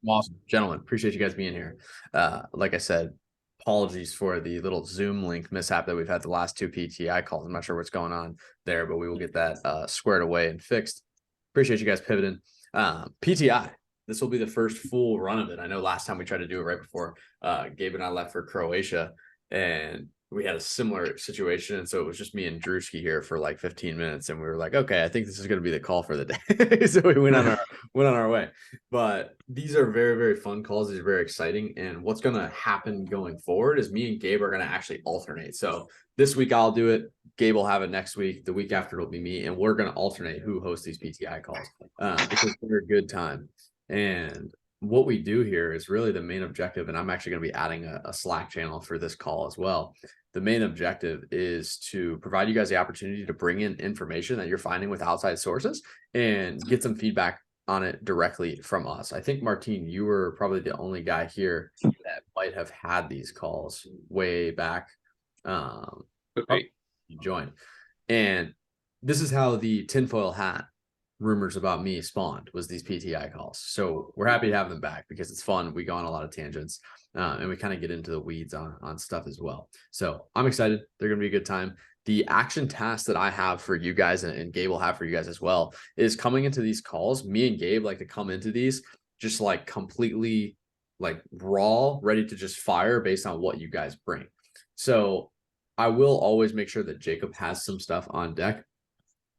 Awesome. Gentlemen, appreciate you guys being here. Like I said, apologies for the little Zoom link mishap that we've had the last two PTI calls. I'm not sure what's going on there, but we will get that squared away and fixed. Appreciate you guys pivoting. PTI, this will be the first full run of it. I know last time we tried to do it right before Gabe and I left for Croatia, and we had a similar situation. And so it was just me and Drewski here for like 15 minutes. And we were like, okay, I think this is going to be the call for the day. So we went on our way. But these are very, very fun calls. These are very exciting. And what's going to happen going forward is me and Gabe are going to actually alternate. So this week I'll do it. Gabe will have it next week. The week after it'll be me. And we're going to alternate who hosts these PTI calls because they're a good time. And what we do here is really the main objective, and I'm actually going to be adding a Slack channel for this call as well. The main objective is to provide you guys the opportunity to bring in information that you're finding with outside sources and get some feedback on it directly from us. I think, Martine, you were probably the only guy here that might have had these calls way back. Okay. You joined. And this is how the tinfoil hat rumors about me spawned, was these PTI calls. So we're happy to have them back because it's fun. We go on a lot of tangents and we kind of get into the weeds on stuff as well. So I'm excited. They're going to be a good time. The action task that I have for you guys and Gabe will have for you guys as well is coming into these calls. Me and Gabe like to come into these just like completely like raw, ready to just fire based on what you guys bring. So I will always make sure that Jacob has some stuff on deck,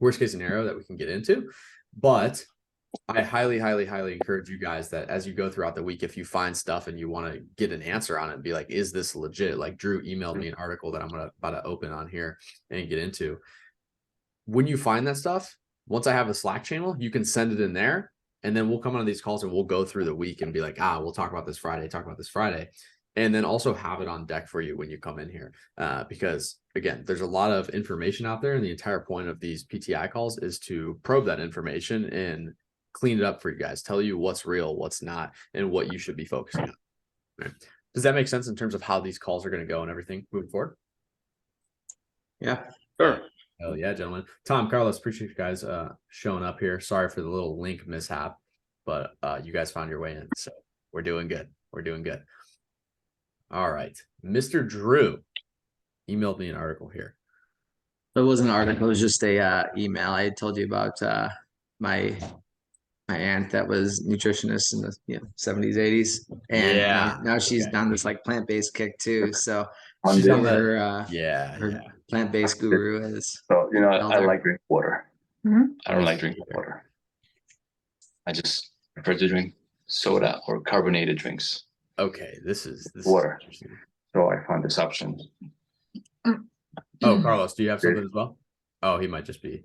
worst case scenario, that we can get into. But I highly, highly, highly encourage you guys that as you go throughout the week, if you find stuff and you want to get an answer on it and be like, is this legit? Like Drew emailed me an article that I'm about to open on here and get into. When you find that stuff, once I have a Slack channel, you can send it in there. And then we'll come on these calls and we'll go through the week and be like, we'll talk about this Friday. And then also have it on deck for you when you come in here. Because again, there's a lot of information out there. And the entire point of these PTI calls is to probe that information and clean it up for you guys, tell you what's real, what's not, and what you should be focusing on. Right? Does that make sense in terms of how these calls are going to go and everything moving forward? Yeah, sure. Oh yeah, gentlemen. Tom, Carlos, appreciate you guys showing up here. Sorry for the little link mishap, but you guys found your way in. So we're doing good. We're doing good. All right. Mr. Drew emailed me an article here. It wasn't an article, it was just a email. I had told you about my aunt that was nutritionist in the 70s, 80s. And now she's on this like plant-based kick too. So she's on her plant-based guru is. So I like drinking water. I don't like drinking water. I just prefer to drink soda or carbonated drinks. Okay, this is water. So I found this option. Oh, Carlos, do you have something as well? Oh, he might just be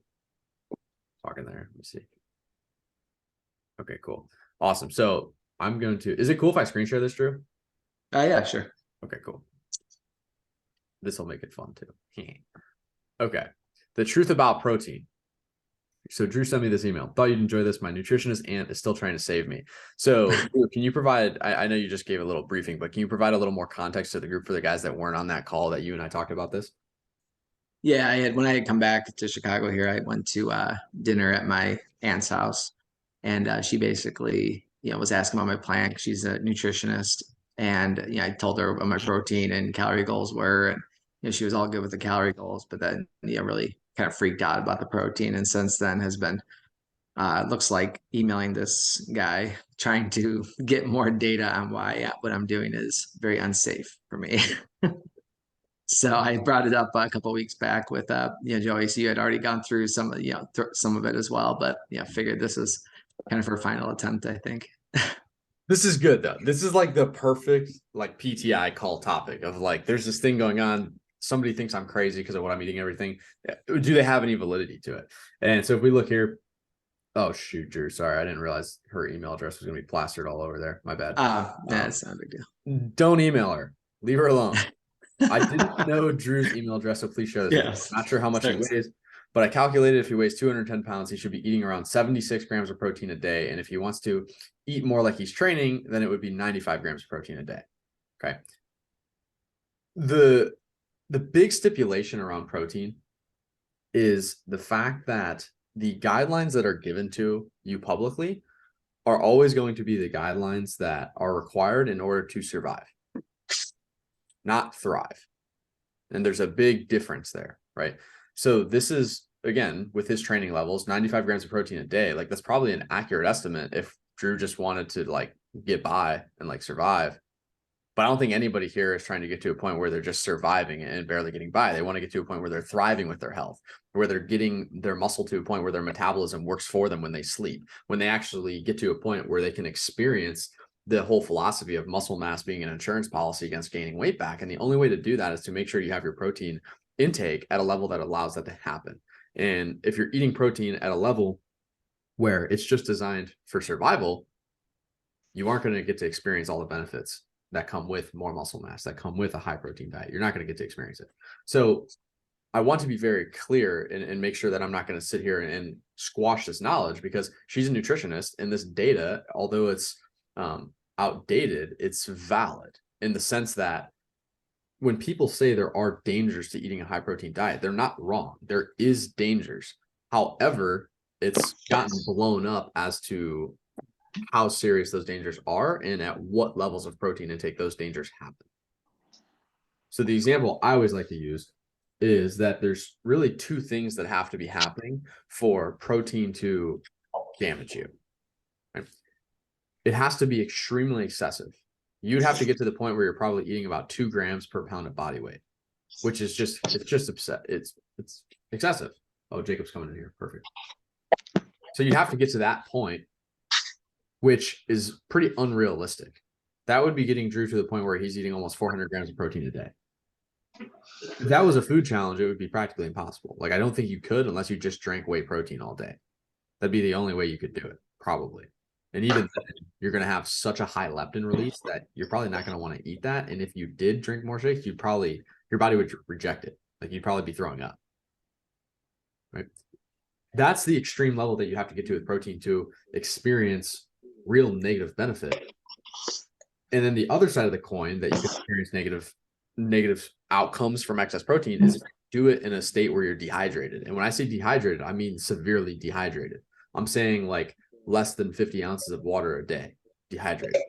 talking there. Let me see. Okay, cool. Awesome. So I'm going to, is it cool if I screen share this, Drew? Yeah, sure. Okay, cool. This will make it fun too. Okay. The truth about protein. So Drew sent me this email. Thought you'd enjoy this. My nutritionist aunt is still trying to save me. So Drew, can you provide, I know you just gave a little briefing, but can you provide a little more context to the group for the guys that weren't on that call that you and I talked about this? Yeah, when I had come back to Chicago here, I went to dinner at my aunt's house. And she basically, was asking about my plan. She's a nutritionist. And, I told her what my protein and calorie goals were. And, she was all good with the calorie goals, but then, really kind of freaked out about the protein. And since then has been, looks like emailing this guy, trying to get more data on why what I'm doing is very unsafe for me. So I brought it up a couple of weeks back with, Joey. So you had already gone through some of, some of it as well, but figured this is kind of her final attempt, I think. This is good though. This is like the perfect like PTI call topic of like, there's this thing going on. Somebody thinks I'm crazy because of what I'm eating, everything. Do they have any validity to it? And so if we look here, oh shoot, Drew, sorry. I didn't realize her email address was going to be plastered all over there. My bad. That's not a big deal. Don't email her. Leave her alone. I didn't know Drew's email address, so please share this. Yes. Not sure how much he weighs, but I calculated if he weighs 210 pounds, he should be eating around 76 grams of protein a day. And if he wants to eat more like he's training, then it would be 95 grams of protein a day. Okay. The big stipulation around protein is the fact that the guidelines that are given to you publicly are always going to be the guidelines that are required in order to survive, not thrive. And there's a big difference there, right? So this is, again, with his training levels, 95 grams of protein a day. Like that's probably an accurate estimate if Drew just wanted to like get by and like survive. But I don't think anybody here is trying to get to a point where they're just surviving and barely getting by. They want to get to a point where they're thriving with their health, where they're getting their muscle to a point where their metabolism works for them when they sleep, when they actually get to a point where they can experience the whole philosophy of muscle mass being an insurance policy against gaining weight back. And the only way to do that is to make sure you have your protein intake at a level that allows that to happen. And if you're eating protein at a level where it's just designed for survival, you aren't going to get to experience all the benefits that come with more muscle mass, that come with a high protein diet. You're not going to get to experience it. So I want to be very clear and make sure that I'm not going to sit here and squash this knowledge, because she's a nutritionist and this data, although it's outdated, it's valid in the sense that when people say there are dangers to eating a high protein diet, they're not wrong. There is dangers. However, it's gotten blown up as to how serious those dangers are and at what levels of protein intake those dangers happen. So the example I always like to use is that there's really two things that have to be happening for protein to damage you. Right? It has to be extremely excessive. You'd have to get to the point where you're probably eating about 2 grams per pound of body weight, which is just, it's excessive. Oh, Jacob's coming in here. Perfect. So you have to get to that point, which is pretty unrealistic. That would be getting Drew to the point where he's eating almost 400 grams of protein a day. If that was a food challenge, it would be practically impossible. Like, I don't think you could unless you just drank whey protein all day. That'd be the only way you could do it, probably. And even then, you're going to have such a high leptin release that you're probably not going to want to eat that. And if you did drink more shakes, your body would reject it. Like, you'd probably be throwing up. Right? That's the extreme level that you have to get to with protein to experience real negative benefit. And then the other side of the coin that you can experience negative outcomes from excess protein is do it in a state where you're dehydrated. And when I say dehydrated, I mean severely dehydrated. I'm saying like less than 50 ounces of water a day dehydrated,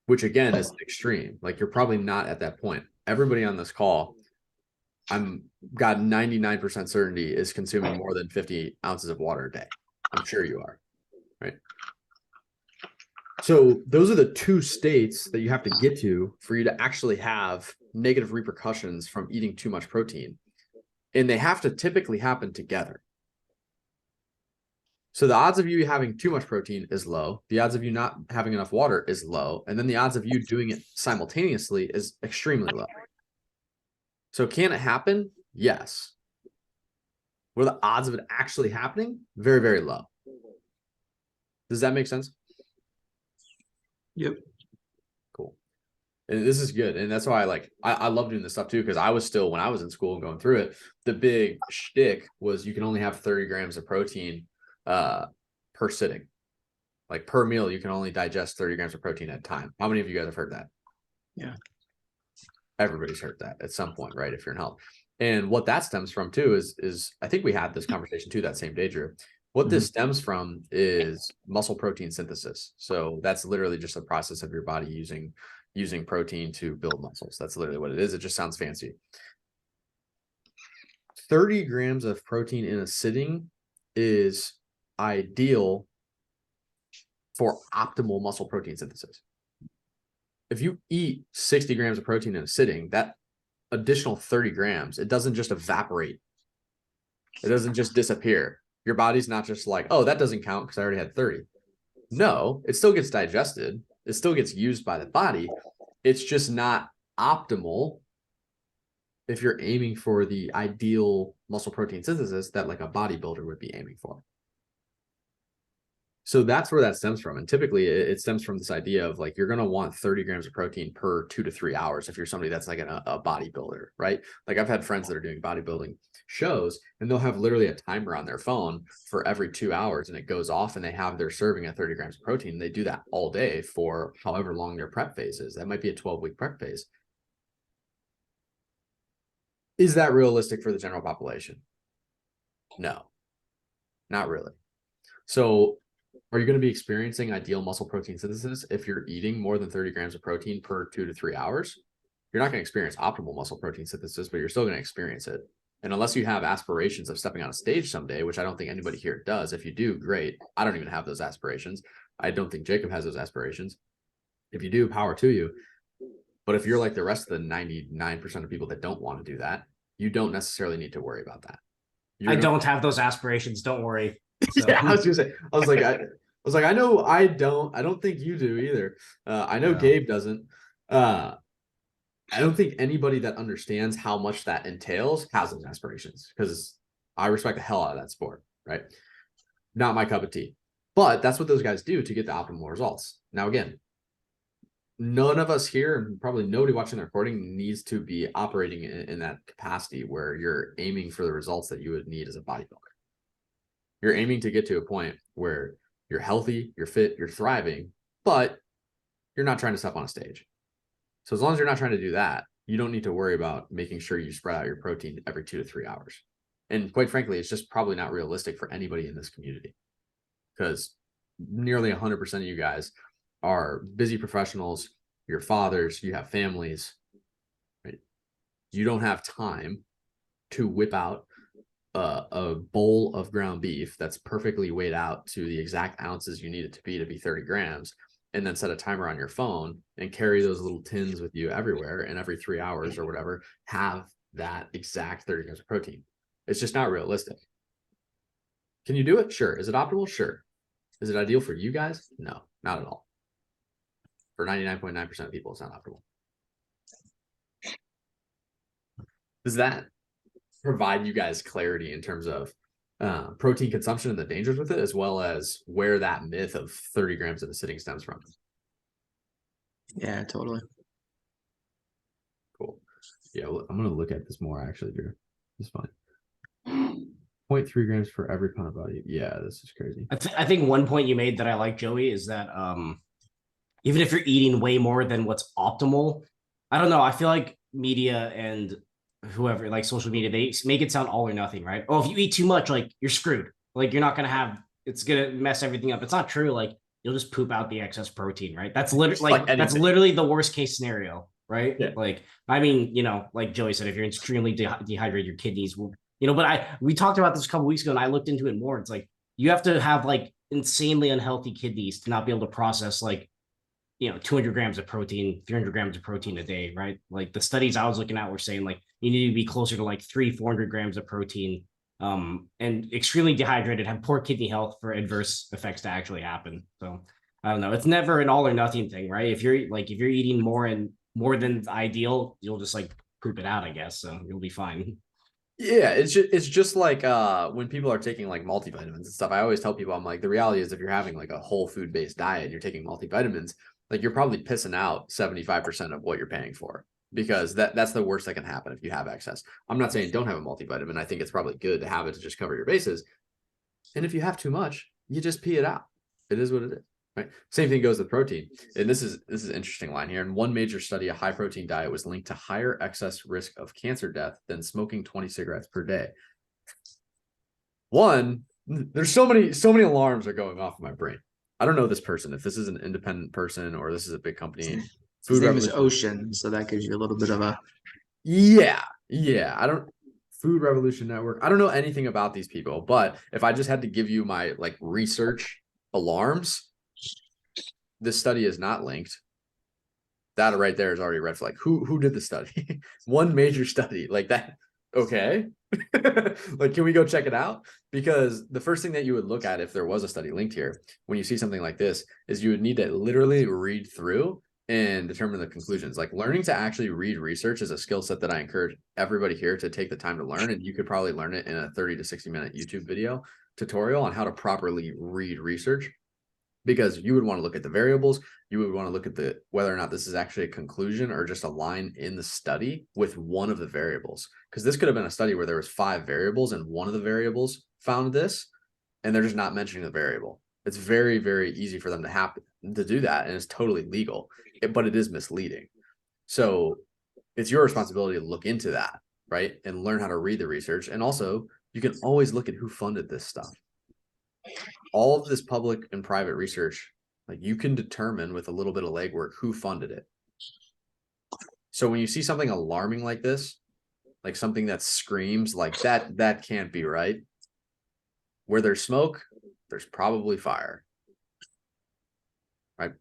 which again is extreme. Like, you're probably not at that point. Everybody on this call, I'm got 99% certainty is consuming more than 50 ounces of water a day. I'm sure you are, right? So those are the two states that you have to get to for you to actually have negative repercussions from eating too much protein. And they have to typically happen together. So the odds of you having too much protein is low. The odds of you not having enough water is low. And then the odds of you doing it simultaneously is extremely low. So can it happen? Yes. What are the odds of it actually happening? Very, very low. Does that make sense? Yep. Cool. And this is good. And that's why I love doing this stuff too, because I was still, when I was in school and going through it, the big shtick was you can only have 30 grams of protein per sitting. Like, per meal, you can only digest 30 grams of protein at a time. How many of you guys have heard that? Yeah. Everybody's heard that at some point, right? If you're in health. And what that stems from too is I think we had this conversation too that same day, Drew. What this stems from is muscle protein synthesis. So that's literally just a process of your body using protein to build muscles. That's literally what it is. It just sounds fancy. 30 grams of protein in a sitting is ideal for optimal muscle protein synthesis. If you eat 60 grams of protein in a sitting, that additional 30 grams, it doesn't just evaporate. It doesn't just disappear. Your body's not just like, oh, that doesn't count because I already had 30. No, it still gets digested. It still gets used by the body. It's just not optimal if you're aiming for the ideal muscle protein synthesis that like a bodybuilder would be aiming for. So that's where that stems from. And typically it stems from this idea of like, you're going to want 30 grams of protein per 2 to 3 hours if you're somebody that's like a bodybuilder, right? Like, I've had friends that are doing bodybuilding shows and they'll have literally a timer on their phone for every 2 hours and it goes off and they have their serving at 30 grams of protein. They do that all day for however long their prep phase is. That might be a 12-week prep phase. Is that realistic for the general population? No, not really. So are you going to be experiencing ideal muscle protein synthesis if you're eating more than 30 grams of protein per 2 to 3 hours? You're not going to experience optimal muscle protein synthesis, but you're still going to experience it. And unless you have aspirations of stepping on a stage someday, which I don't think anybody here does, if you do, great. I don't even have those aspirations. I don't think Jacob has those aspirations. If you do, power to you. But if you're like the rest of the 99% of people that don't want to do that, you don't necessarily need to worry about that. I don't have those aspirations. Don't worry. So. Yeah, I was gonna say, I was like, I know I don't think you do either. I know Yeah. Gabe doesn't. I don't think anybody that understands how much that entails has those aspirations, because I respect the hell out of that sport, right? Not my cup of tea. But that's what those guys do to get the optimal results. Now, again, none of us here, and probably nobody watching the recording, needs to be operating in that capacity where you're aiming for the results that you would need as a bodybuilder. You're aiming to get to a point where you're healthy, you're fit, you're thriving, but you're not trying to step on a stage. So as long as you're not trying to do that, you don't need to worry about making sure you spread out your protein every 2 to 3 hours. And quite frankly, it's just probably not realistic for anybody in this community, because nearly 100% of you guys are busy professionals, you're fathers, you have families, right? You don't have time to whip out a bowl of ground beef that's perfectly weighed out to the exact ounces you need it to be 30 grams, and then set a timer on your phone and carry those little tins with you everywhere, and every 3 hours or whatever, have that exact 30 grams of protein. It's just not realistic. Can you do it? Sure. Is it optimal? Sure. Is it ideal for you guys? No, not at all. For 99.9% of people, it's not optimal. Does that provide you guys clarity in terms of protein consumption and the dangers with it, as well as where that myth of 30 grams at a sitting stems from? Yeah, totally. Cool. Yeah, well, I'm going to look at this more, actually, Drew. It's fine. 0.3 grams for every pound of body. Yeah, this is crazy. I think one point you made that I like, Joey, is that even if you're eating way more than what's optimal, I don't know. I feel like media and whoever, like social media, they make it sound all or nothing, right? Oh, if you eat too much, like you're screwed. Like you're not gonna have. It's gonna mess everything up. It's not true. Like you'll just poop out the excess protein, right? That's literally that's literally the worst case scenario, right? Yeah. Like I mean, like Joey said, if you're extremely dehydrated, your kidneys will, But we talked about this a couple weeks ago, and I looked into it more. It's like you have to have like insanely unhealthy kidneys to not be able to process 200 grams of protein, 300 grams of protein a day, right? Like the studies I was looking at were saying like you need to be closer to like 400 grams of protein, and extremely dehydrated, have poor kidney health for adverse effects to actually happen. So I don't know. It's never an all or nothing thing, right? If you're eating more than the ideal, you'll just like poop it out, I guess. So you'll be fine. Yeah, it's just like when people are taking like multivitamins and stuff, I always tell people, I'm like, the reality is if you're having like a whole food based diet and you're taking multivitamins, like you're probably pissing out 75% of what you're paying for, because that's the worst that can happen if you have excess. I'm not saying don't have a multivitamin. I think it's probably good to have it to just cover your bases. And if you have too much, you just pee it out. It is what it is, right? Same thing goes with protein. And this is an interesting line here. In one major study, a high protein diet was linked to higher excess risk of cancer death than smoking 20 cigarettes per day. One, there's so many alarms are going off in my brain. I don't know this person, if this is an independent person or this is a big company. His name is Ocean, so that gives you a little bit of a. Yeah. Food Revolution Network. I don't know anything about these people, but if I just had to give you my like research alarms, this study is not linked. That right there is already a red flag. Who did the study? One major study like that. Okay. Like, can we go check it out? Because the first thing that you would look at if there was a study linked here, when you see something like this, is you would need to literally read through and determine the conclusions. Like learning to actually read research is a skill set that I encourage everybody here to take the time to learn. And you could probably learn it in a 30 to 60 minute YouTube video tutorial on how to properly read research, because you would want to look at the variables. You would want to look at whether or not this is actually a conclusion or just a line in the study with one of the variables. Because this could have been a study where there was 5 variables and one of the variables found this, and they're just not mentioning the variable. It's very, very easy for them to do that, and it's totally legal, but it is misleading. So it's your responsibility to look into that, right? And learn how to read the research. And also, you can always look at who funded this stuff. all of this public and private research, like you can determine with a little bit of legwork who funded it. So when you see something alarming like this, like something that screams like that can't be right. Where there's smoke, there's probably fire. Right.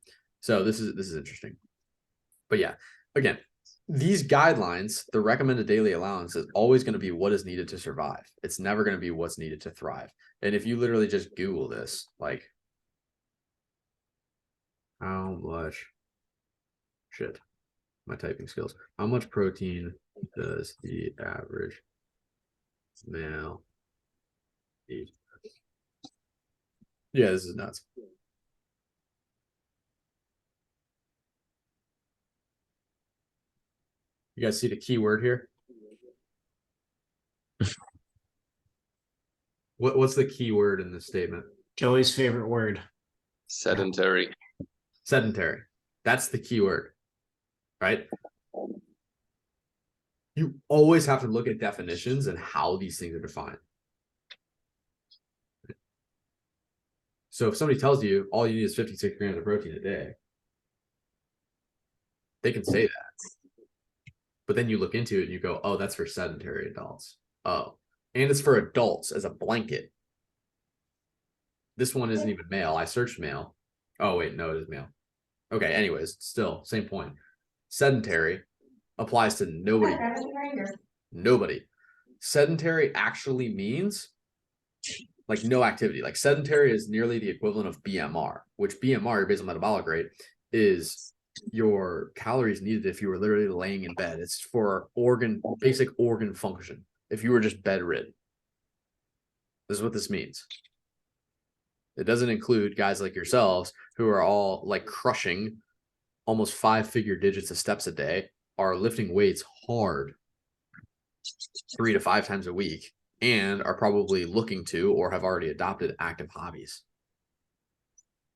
So this is interesting. But yeah, again, these guidelines, the recommended daily allowance is always going to be what is needed to survive. It's never going to be what's needed to thrive. And if you literally just Google this, like how much shit, my typing skills, how much protein does the average male eat? Yeah, this is nuts. You guys see the key word here? What's the key word in this statement? Joey's favorite word. Sedentary. Sedentary. That's the key word, right? You always have to look at definitions and how these things are defined. So if somebody tells you all you need is 56 grams of protein a day, they can say that. But then you look into it and you go, oh, that's for sedentary adults. Oh, and it's for adults as a blanket. This one isn't even male. I searched male. Oh, wait, no, it is male. Okay, anyways, still, same point. Sedentary applies to nobody. Nobody. Sedentary actually means like no activity. Like sedentary is nearly the equivalent of BMR, which BMR, your basal metabolic rate, is your calories needed if you were literally laying in bed. It's for basic organ function. If you were just bedridden. This is what this means. It doesn't include guys like yourselves who are all like crushing almost 5-figure digits of steps a day, are lifting weights hard 3 to 5 times a week, and are probably looking to or have already adopted active hobbies.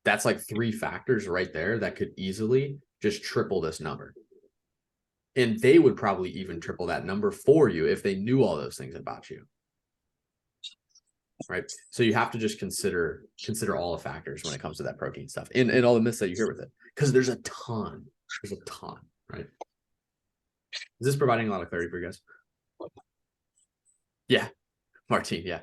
That's like 3 factors right there that could easily just triple this number. And they would probably even triple that number for you if they knew all those things about you. Right. So you have to just consider all the factors when it comes to that protein stuff and all the myths that you hear with it. Because there's a ton. Right. Is this providing a lot of clarity for you guys? Yeah. Martine, yeah.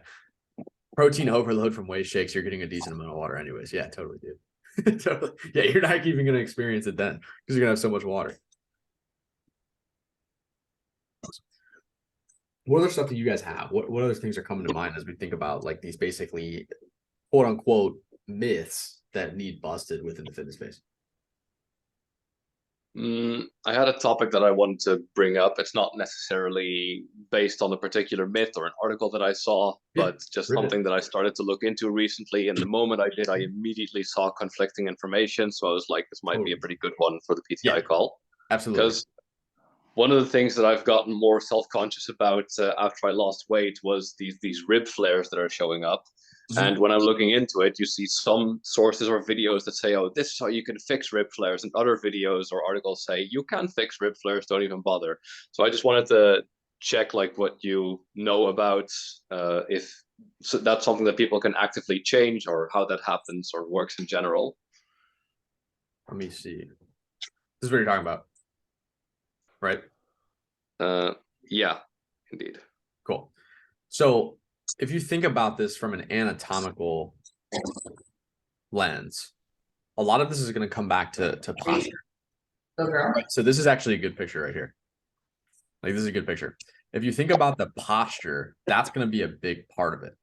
Protein overload from whey shakes, you're getting a decent amount of water anyways. Yeah, totally, dude. Totally. Yeah, you're not even going to experience it then because you're going to have so much water. What other stuff do you guys have? What other things are coming to mind as we think about like these basically quote unquote myths that need busted within the fitness space? I had a topic that I wanted to bring up. It's not necessarily based on a particular myth or an article that I saw, but just something that I started to look into recently. And the moment I did, I immediately saw conflicting information. So I was like, this might be a pretty good one for the PTI call. Absolutely. Because one of the things that I've gotten more self-conscious about after I lost weight was these rib flares that are showing up. Mm-hmm. And when I'm looking into it, you see some sources or videos that say, oh, this is how you can fix rib flares. And other videos or articles say, you can fix rib flares, don't even bother. So I just wanted to check like what you know about if so that's something that people can actively change or how that happens or works in general. Let me see. This is what you're talking about. Right? Yeah, indeed. Cool. So if you think about this from an anatomical lens, a lot of this is going to come back to posture. Right? So this is actually a good picture right here. Like this is a good picture. If you think about the posture, that's going to be a big part of it.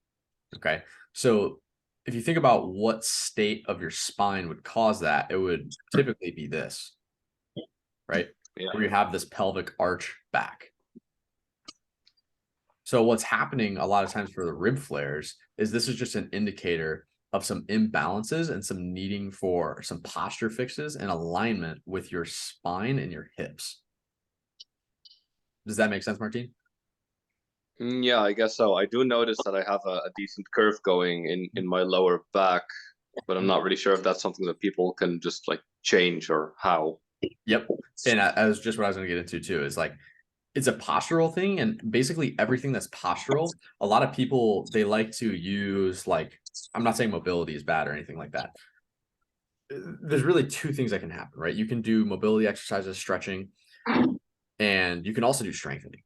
Okay. So if you think about what state of your spine would cause that, it would typically be this, right? Yeah. Where you have this pelvic arch back. So what's happening a lot of times for the rib flares is this is just an indicator of some imbalances and some needing for some posture fixes and alignment with your spine and your hips. Does that make sense, Martine? Yeah, I guess so. I do notice that I have a decent curve going in my lower back, but I'm not really sure if that's something that people can just like change or how. Yep. And that was just what I was going to get into too, is like it's a postural thing, and basically everything that's postural, a lot of people, they like to use, like, I'm not saying mobility is bad or anything like that. There's really two things that can happen, right? You can do mobility exercises, stretching, and you can also do strengthening.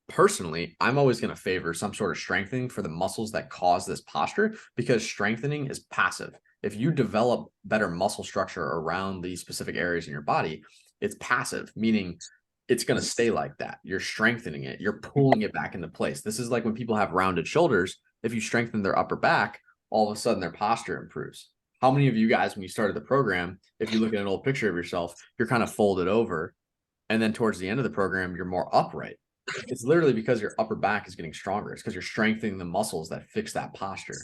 Personally, I'm always going to favor some sort of strengthening for the muscles that cause this posture, because strengthening is passive. If you develop better muscle structure around these specific areas in your body, it's passive, meaning it's going to stay like that. You're strengthening it. You're pulling it back into place. This is like when people have rounded shoulders. If you strengthen their upper back, all of a sudden their posture improves. How many of you guys, when you started the program, if you look at an old picture of yourself, you're kind of folded over, and then towards the end of the program, you're more upright? It's literally because your upper back is getting stronger. It's because you're strengthening the muscles that fix that posture.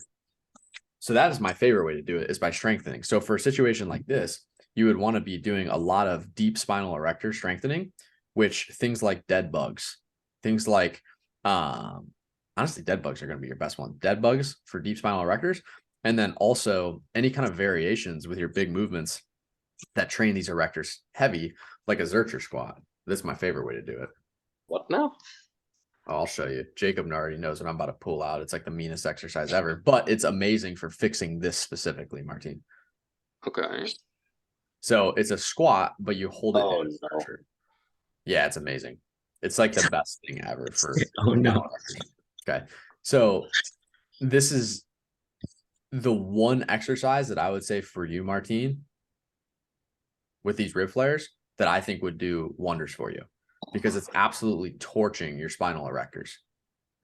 So that is my favorite way to do it, is by strengthening. So for a situation like this, you would want to be doing a lot of deep spinal erector strengthening, which things like dead bugs, things like, honestly, dead bugs are going to be your best one. Dead bugs for deep spinal erectors. And then also any kind of variations with your big movements that train these erectors heavy, like a Zercher squat. This is my favorite way to do it. What now? Oh, I'll show you. Jacob already knows what I'm about to pull out. It's like the meanest exercise ever, but it's amazing for fixing this specifically, Martin. Okay. So it's a squat, but you hold it. Oh, in no. structure. Yeah, it's amazing. It's like the best thing ever for. Oh, no. Okay. So this is the one exercise that I would say for you, Martin, with these rib flares, that I think would do wonders for you, because it's absolutely torching your spinal erectors,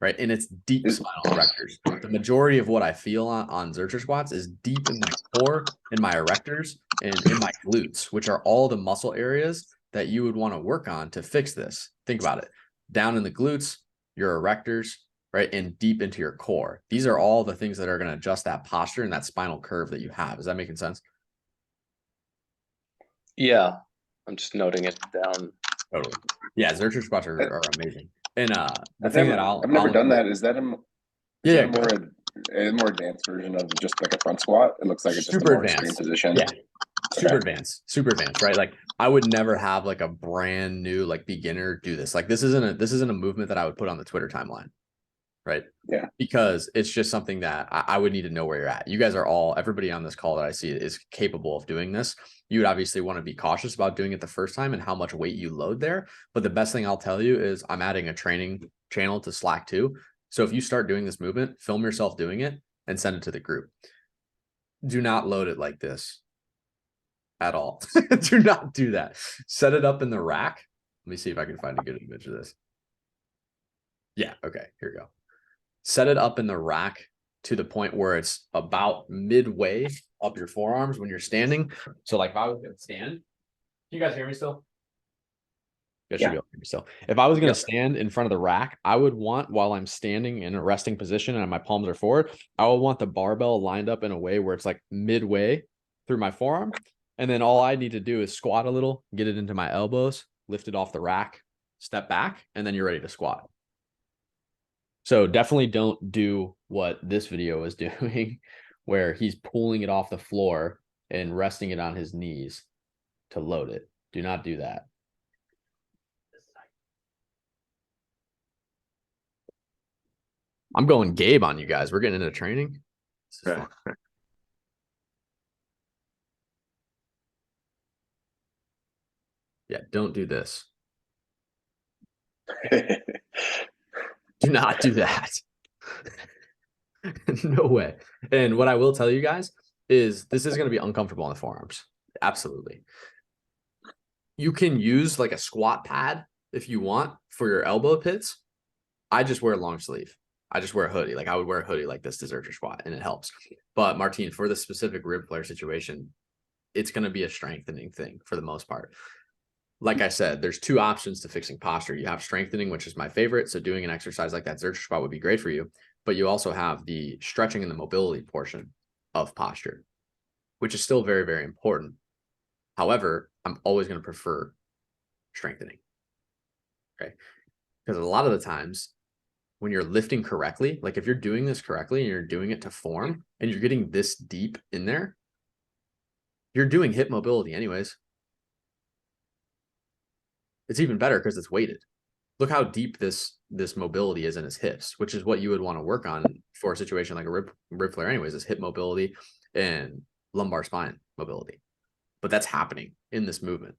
right? And it's deep spinal erectors. The majority of what I feel on Zercher squats is deep in my core, in my erectors, and in my glutes, which are all the muscle areas that you would want to work on to fix this. Think about it. Down in the glutes, your erectors, right? And deep into your core. These are all the things that are going to adjust that posture and that spinal curve that you have. Is that making sense? Yeah, I'm just noting it down. Totally. Yeah, Zercher squats are amazing. And the I've thing never, that I've never done that. Is that a Yeah, more advanced version of just like a front squat? It looks like it's just a super more extreme advanced position. Yeah, super advanced, right? Like I would never have like a brand new like beginner do this. Like this isn't a movement that I would put on the Twitter timeline, right? Yeah. Because it's just something that I would need to know where you're at. You guys are all, everybody on this call that I see is capable of doing this. You would obviously want to be cautious about doing it the first time and how much weight you load there. But the best thing I'll tell you is I'm adding a training channel to Slack too. So if you start doing this movement, film yourself doing it and send it to the group. Do not load it like this at all. Do not do that. Set it up in the rack. Let me see if I can find a good image of this. Yeah, okay, here we go. Set it up in the rack to the point where it's about midway up your forearms when you're standing. So like if I was going to stand, can you guys hear me still? You guys should be able to hear me still. If I was going to stand in front of the rack, I would want, while I'm standing in a resting position and my palms are forward, I would want the barbell lined up in a way where it's like midway through my forearm. And then all I need to do is squat a little, get it into my elbows, lift it off the rack, step back, and then you're ready to squat. So definitely don't do what this video is doing, where he's pulling it off the floor and resting it on his knees to load it. Do not do that. I'm going Gabe on you guys. We're getting into training. This is fun. Yeah, don't do this. Do not do that. No way. And what I will tell you guys is this is going to be uncomfortable on the forearms. Absolutely. You can use like a squat pad if you want for your elbow pits. I just wear a long sleeve. I just wear a hoodie. Like I would wear a hoodie like this to Zercher squat and it helps. But Martin, for the specific rib flare situation, it's going to be a strengthening thing for the most part. Like I said, there's two options to fixing posture. You have strengthening, which is my favorite. So doing an exercise like that Zercher squat would be great for you. But you also have the stretching and the mobility portion of posture, which is still very, very important. However, I'm always going to prefer strengthening. Okay. Because a lot of the times when you're lifting correctly, like if you're doing this correctly and you're doing it to form and you're getting this deep in there, you're doing hip mobility anyways. It's even better because it's weighted. look how deep this mobility is in his hips, which is what you would want to work on for a situation like a rib flare anyways, is hip mobility and lumbar spine mobility. But that's happening in this movement.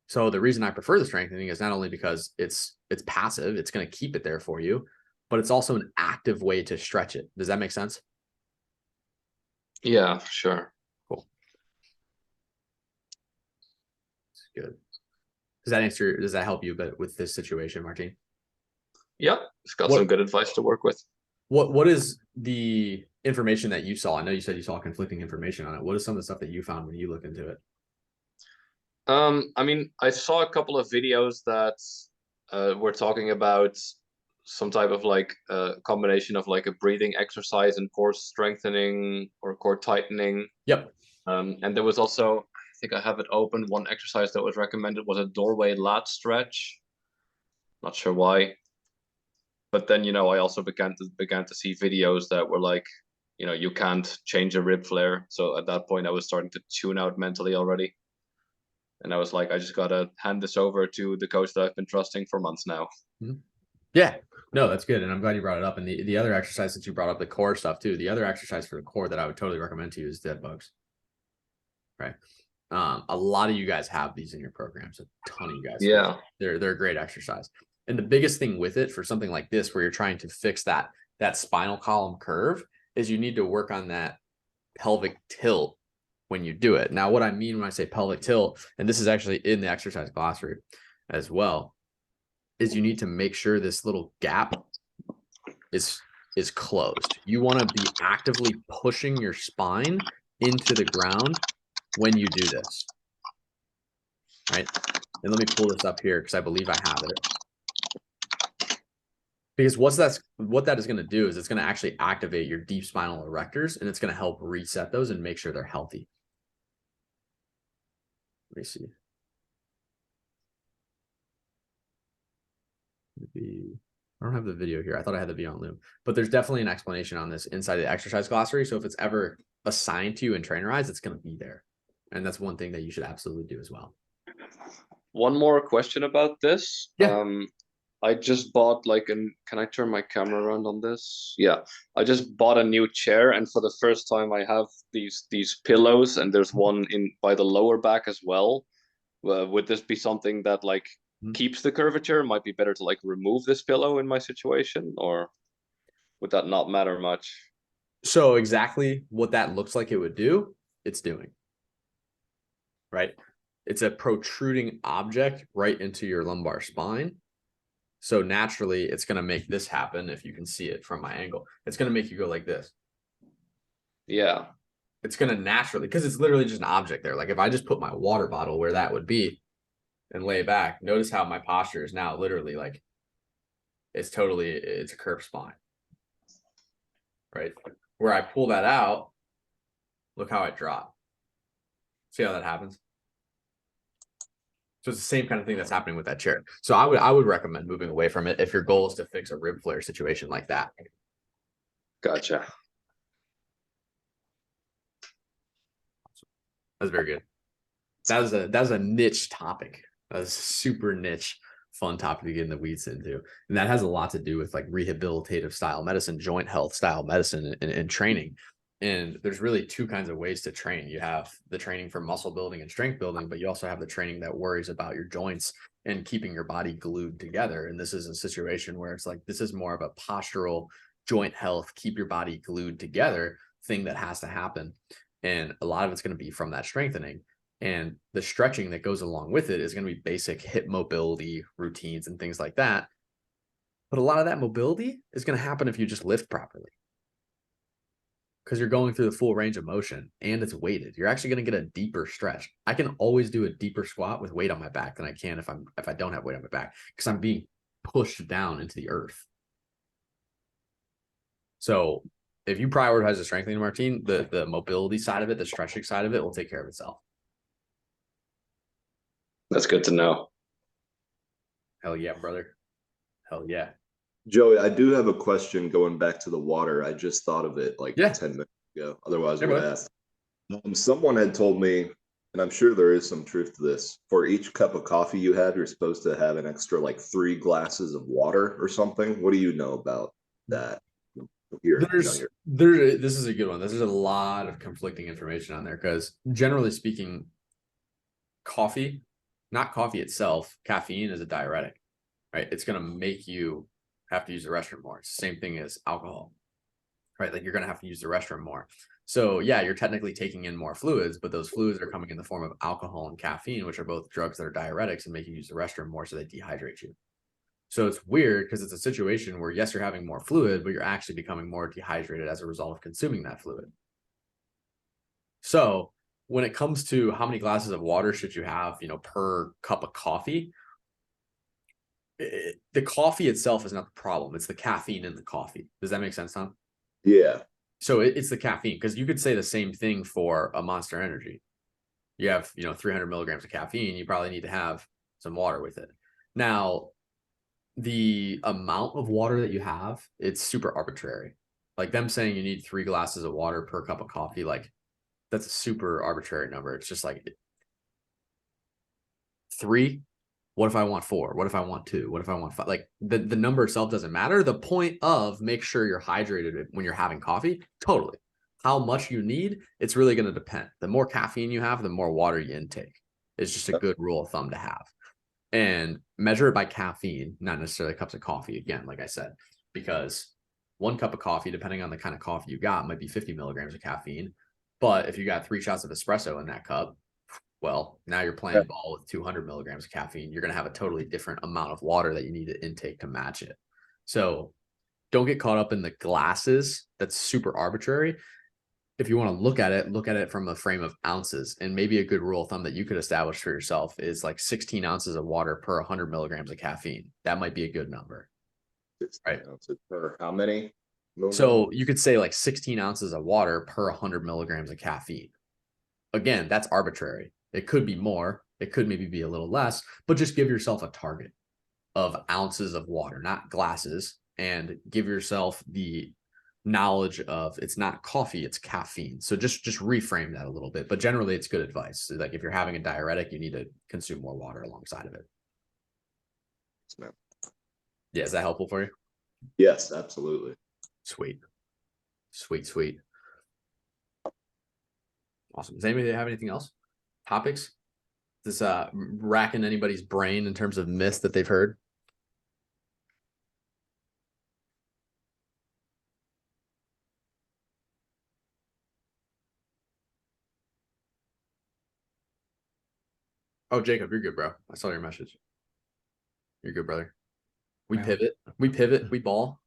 So the reason I prefer the strengthening is not only because it's passive, it's going to keep it there for you, but it's also an active way to stretch it. Does that make sense? Yeah, sure. Cool. Good. Does that help you but with this situation, Martin? Yeah, it's got What- some good advice to work with. What is the information that you saw? I know you said you saw conflicting information on it. What is some of the stuff that you found when you looked into it? I mean, I saw a couple of videos that were talking about some type of like combination of like a breathing exercise and core strengthening or core tightening. Yep. And there was also, I think I have it open, one exercise that was recommended was a doorway lat stretch. Not sure why. But then, you know, I also began to see videos that were like, you know, you can't change a rib flare. So at that point, I was starting to tune out mentally already. And I was like, I just gotta hand this over to the coach that I've been trusting for months now. Yeah, no, that's good. And I'm glad you brought it up. And the other exercise that you brought up, the core stuff too, the other exercise for the core that I would totally recommend to you is dead bugs. Right. A lot of you guys have these in your programs, a ton of you guys. Yeah. They're a great exercise. And the biggest thing with it for something like this, where you're trying to fix that spinal column curve, is you need to work on that pelvic tilt when you do it. Now, what I mean when I say pelvic tilt, and this is actually in the exercise glossary as well, is you need to make sure this little gap is closed. You want to be actively pushing your spine into the ground when you do this. Right? And let me pull this up here because I believe I have it. Because what that is going to do is it's going to actually activate your deep spinal erectors, and it's going to help reset those and make sure they're healthy. Let me see. Maybe I don't have the video here. I thought I had the video on Loom, but there's definitely an explanation on this inside the exercise glossary. So if it's ever assigned to you in Trainerize, it's going to be there. And that's one thing that you should absolutely do as well. One more question about this. Yeah. I just bought can I turn my camera around on this? Yeah. I just bought a new chair, and for the first time I have these pillows, and there's one in by the lower back as well. Would this be something that keeps the curvature? Might be better to remove this pillow in my situation, or would that not matter much? So exactly what that looks like it would do, it's doing. Right? It's a protruding object right into your lumbar spine. So naturally, it's going to make this happen. If you can see it from my angle, it's going to make you go like this. Yeah. It's going to naturally, because it's literally just an object there. Like if I just put my water bottle where that would be and lay back, notice how my posture is now literally it's a curved spine. Right? Where I pull that out, look how I drop. See how that happens? So it's the same kind of thing that's happening with that chair. So I would recommend moving away from it if your goal is to fix a rib flare situation like that. Gotcha. That's very good. That was a niche topic. That was a super niche, fun topic to get in the weeds into. And that has a lot to do with rehabilitative style medicine, joint health style medicine, and training. And there's really two kinds of ways to train. You have the training for muscle building and strength building, but you also have the training that worries about your joints and keeping your body glued together. And this is a situation where it's this is more of a postural joint health, keep your body glued together thing that has to happen. And a lot of it's going to be from that strengthening. And the stretching that goes along with it is going to be basic hip mobility routines and things like that. But a lot of that mobility is going to happen if you just lift properly. Because you're going through the full range of motion and it's weighted. You're actually going to get a deeper stretch. I can always do a deeper squat with weight on my back than I can if I don't have weight on my back, because I'm being pushed down into the earth. So if you prioritize the strengthening, Martin, the mobility side of it, the stretching side of it will take care of itself. That's good to know. Hell yeah, brother. Hell yeah. Joey, I do have a question going back to the water. I just thought of it 10 minutes ago. Otherwise, I would have asked. Someone had told me, And I'm sure there is some truth to this. For each cup of coffee you have, you're supposed to have an extra like 3 glasses of water or something. What do you know about that? This is a good one. There's a lot of conflicting information on there because generally speaking, coffee, not coffee itself, caffeine is a diuretic, right? It's going to make you have to use the restroom more. It's the same thing as alcohol, right? Like you're going to have to use the restroom more. So yeah, you're technically taking in more fluids, but those fluids are coming in the form of alcohol and caffeine, which are both drugs that are diuretics and make you use the restroom more, so they dehydrate you. So it's weird because it's a situation where yes, you're having more fluid, but you're actually becoming more dehydrated as a result of consuming that fluid. So when it comes to how many glasses of water should you have, per cup of coffee, the coffee itself is not the problem. It's the caffeine in the coffee. Does that make sense, Tom? Yeah. So it's the caffeine, because you could say the same thing for a Monster Energy. You have, 300 milligrams of caffeine. You probably need to have some water with it. Now, the amount of water that you have, it's super arbitrary. Like them saying you need 3 glasses of water per cup of coffee, like that's a super arbitrary number. It's just like 3. What if I want 4? What if I want 2? What if I want 5? Like the number itself doesn't matter. The point of make sure you're hydrated when you're having coffee, totally. How much you need, it's really going to depend. The more caffeine you have, the more water you intake. It's just a good rule of thumb to have. And measure it by caffeine, not necessarily cups of coffee. Again, like I said, because 1 cup of coffee, depending on the kind of coffee you got, might be 50 milligrams of caffeine. But if you got 3 shots of espresso in that cup, well, now you're playing ball with 200 milligrams of caffeine. You're going to have a totally different amount of water that you need to intake to match it. So don't get caught up in the glasses. That's super arbitrary. If you want to look at it from a frame of ounces. And maybe a good rule of thumb that you could establish for yourself is like 16 ounces of water per 100 milligrams of caffeine. That might be a good number. Right. Per how many? So you could say like 16 ounces of water per 100 milligrams of caffeine. Again, that's arbitrary. It could be more. It could maybe be a little less, but just give yourself a target of ounces of water, not glasses, and give yourself the knowledge of it's not coffee, it's caffeine. So just reframe that a little bit, but generally it's good advice. So like if you're having a diuretic, you need to consume more water alongside of it. Yeah, is that helpful for you? Yes, absolutely. Sweet. Awesome. Does anybody have anything else? Topics? This racking anybody's brain in terms of myths that they've heard? Oh, Jacob, you're good, bro. I saw your message. You're good, brother. We pivot, we ball.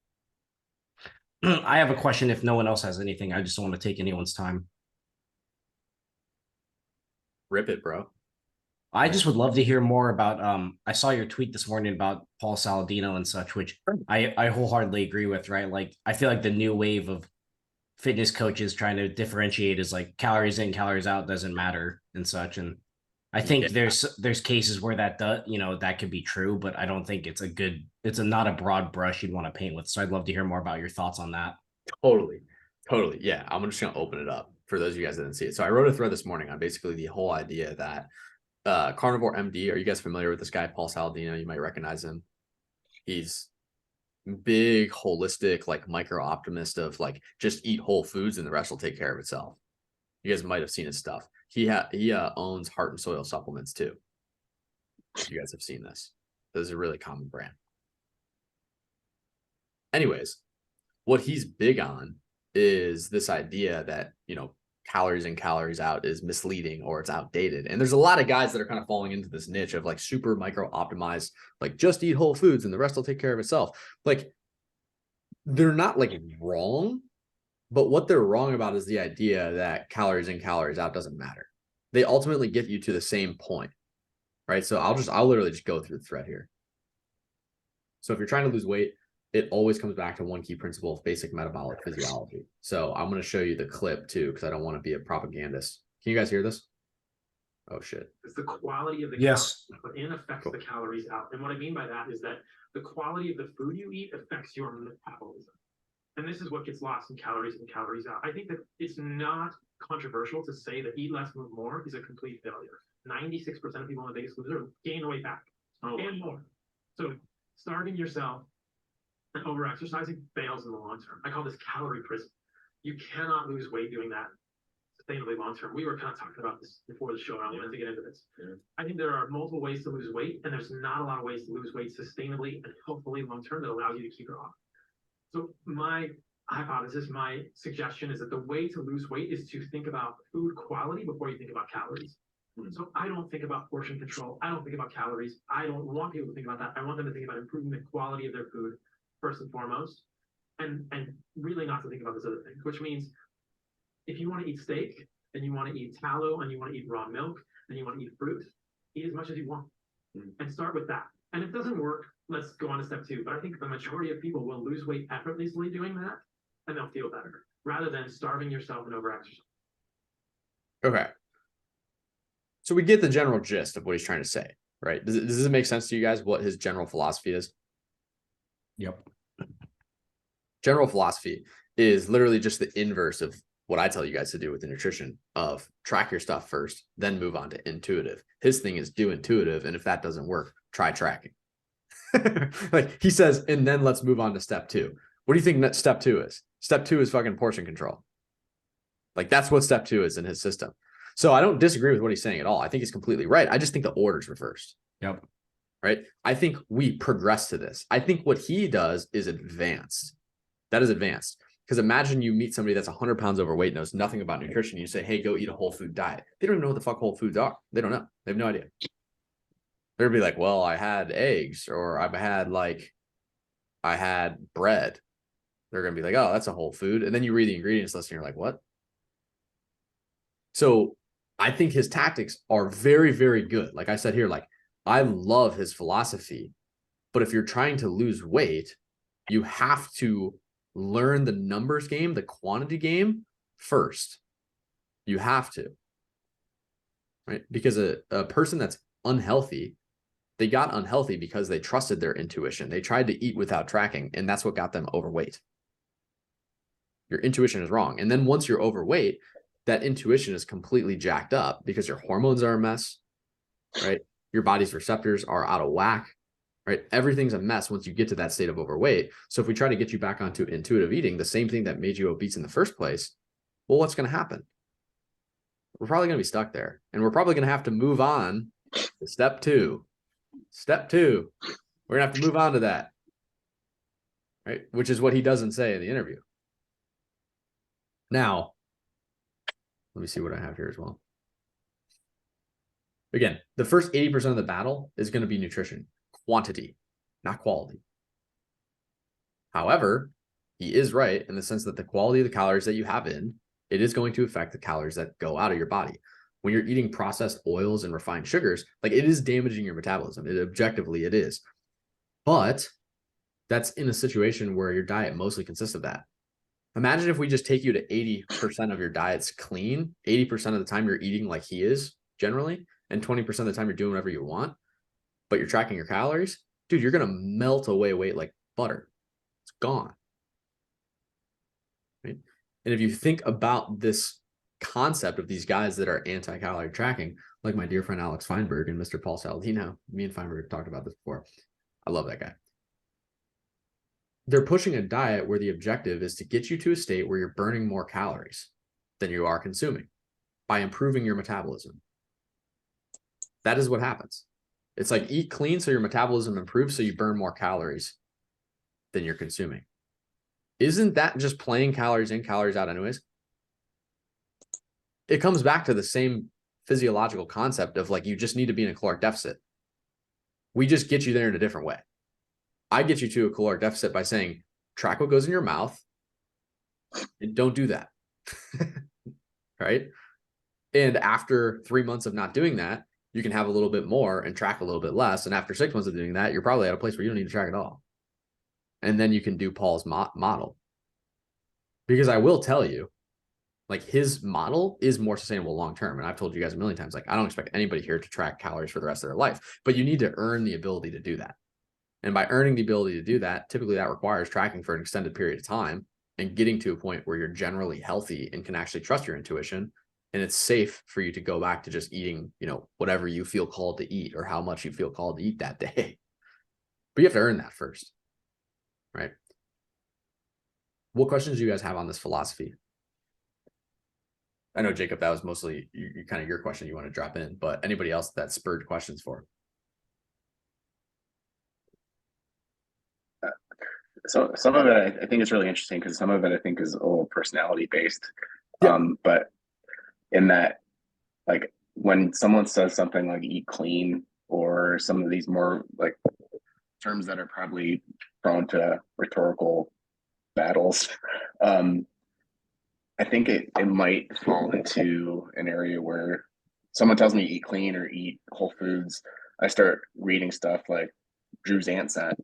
I have a question if no one else has anything. I just don't want to take anyone's time. Rip it, bro. I just would love to hear more about I saw your tweet this morning about Paul Saladino and such, which I wholeheartedly agree with, right? Like I feel like the new wave of fitness coaches trying to differentiate is like calories in, calories out doesn't matter and such. And I think there's cases where that does, that could be true, but I don't think it's not a broad brush you'd want to paint with. So I'd love to hear more about your thoughts on that. Totally. Yeah. I'm just going to open it up for those of you guys that didn't see it. So I wrote a thread this morning on basically the whole idea that Carnivore MD, are you guys familiar with this guy, Paul Saladino? You might recognize him. He's big, holistic, like micro optimist of like just eat whole foods and the rest will take care of itself. You guys might have seen his stuff. He owns Heart and Soil supplements too. You guys have seen this. This is a really common brand. Anyways, what he's big on is this idea that, calories in, calories out is misleading or it's outdated. And there's a lot of guys that are kind of falling into this niche of like super micro optimized, like just eat whole foods and the rest will take care of itself. Like they're not like wrong, but what they're wrong about is the idea that calories in, calories out doesn't matter. They ultimately get you to the same point, right? So I'll literally just go through the thread here. So if you're trying to lose weight, it always comes back to one key principle of basic metabolic physiology. So I'm going to show you the clip too, because I don't want to be a propagandist. Can you guys hear this? Oh shit. It's the quality of the Yes. put in affects the calories out. And what I mean by that is that the quality of the food you eat affects your metabolism. And this is what gets lost in calories and calories out. I think that it's not controversial to say that eat less, move more is a complete failure. 96% of people in the Biggest Loser gain weight back and more. So starving yourself and over-exercising fails in the long term. I call this calorie prison. You cannot lose weight doing that sustainably long term. We were kind of talking about this before the show, and I wanted to get into this. I think there are multiple ways to lose weight, and there's not a lot of ways to lose weight sustainably and hopefully long term that allows you to keep it off. So my hypothesis, my suggestion is that the way to lose weight is to think about food quality before you think about calories. So I don't think about portion control. I don't think about calories. I don't want people to think about that. I want them to think about improving the quality of their food first and foremost, and really not to think about this other thing, which means if you want to eat steak and you want to eat tallow and you want to eat raw milk and you want to eat fruit, eat as much as you want and start with that. And if it doesn't work, let's go on to step 2. But I think the majority of people will lose weight effortlessly doing that, and they'll feel better rather than starving yourself and over-exercising. Okay. So we get the general gist of what he's trying to say, right? Does it make sense to you guys what his general philosophy is? Yep. General philosophy is literally just the inverse of what I tell you guys to do with the nutrition of track your stuff first, then move on to intuitive. His thing is do intuitive. And if that doesn't work, try tracking. Like he says, and then let's move on to step 2. What do you think step 2 is? Step 2 is fucking portion control. Like that's what step 2 is in his system. So I don't disagree with what he's saying at all. I think he's completely right. I just think the order's reversed. Yep. Right. I think we progress to this. I think what he does is advanced. That is advanced. Because imagine you meet somebody that's 100 pounds overweight, knows nothing about nutrition. You say, hey, go eat a whole food diet. They don't even know what the fuck whole foods are. They don't know. They have no idea. They're gonna be like, well, I had eggs, or I had bread. They're gonna be like, oh, that's a whole food. And then you read the ingredients list and you're like, what? So I think his tactics are very, very good. Like I said here, like I love his philosophy, but if you're trying to lose weight, you have to learn the numbers game, the quantity game first. You have to, right? Because a person that's unhealthy, they got unhealthy because they trusted their intuition. They tried to eat without tracking, and that's what got them overweight. Your intuition is wrong. And then once you're overweight, that intuition is completely jacked up because your hormones are a mess, right? Your body's receptors are out of whack, right? Everything's a mess once you get to that state of overweight. So if we try to get you back onto intuitive eating, the same thing that made you obese in the first place, well, what's going to happen? We're probably going to be stuck there. And we're probably going to have to move on to step 2. Step 2, we're going to have to move on to that, right? Which is what he doesn't say in the interview. Now, let me see what I have here as well. Again, the first 80% of the battle is going to be nutrition, quantity, not quality. However, he is right in the sense that the quality of the calories that you have in, it is going to affect the calories that go out of your body. When you're eating processed oils and refined sugars, like it is damaging your metabolism. Objectively, it is. But that's in a situation where your diet mostly consists of that. Imagine if we just take you to 80% of your diet's clean, 80% of the time you're eating like he is generally, and 20% of the time you're doing whatever you want, but you're tracking your calories. Dude, you're going to melt away weight like butter. It's gone. Right? And if you think about this concept of these guys that are anti-calorie tracking, like my dear friend Alex Feinberg and Mr. Paul Saladino, me and Feinberg talked about this before. I love that guy. They're pushing a diet where the objective is to get you to a state where you're burning more calories than you are consuming by improving your metabolism. That is what happens. It's like eat clean so your metabolism improves so you burn more calories than you're consuming. Isn't that just playing calories in, calories out anyways? It comes back to the same physiological concept of like, you just need to be in a caloric deficit. We just get you there in a different way. I get you to a caloric deficit by saying, track what goes in your mouth and don't do that. Right? And after 3 months of not doing that, you can have a little bit more and track a little bit less. And after 6 months of doing that, you're probably at a place where you don't need to track at all. And then you can do Paul's model. Because I will tell you, like his model is more sustainable long-term. And I've told you guys a million times, like I don't expect anybody here to track calories for the rest of their life, but you need to earn the ability to do that. And by earning the ability to do that, typically that requires tracking for an extended period of time and getting to a point where you're generally healthy and can actually trust your intuition. And it's safe for you to go back to just eating, whatever you feel called to eat or how much you feel called to eat that day. But you have to earn that first, right? What questions do you guys have on this philosophy? I know, Jacob, that was mostly kind of your question you want to drop in, but anybody else that spurred questions for? So some of it I think is really interesting because some of it I think is a little personality based. Yeah. But in that, like when someone says something like eat clean or some of these more like terms that are probably prone to rhetorical battles, I think it might fall into an area where someone tells me eat clean or eat whole foods. I start reading stuff like Drew's aunt said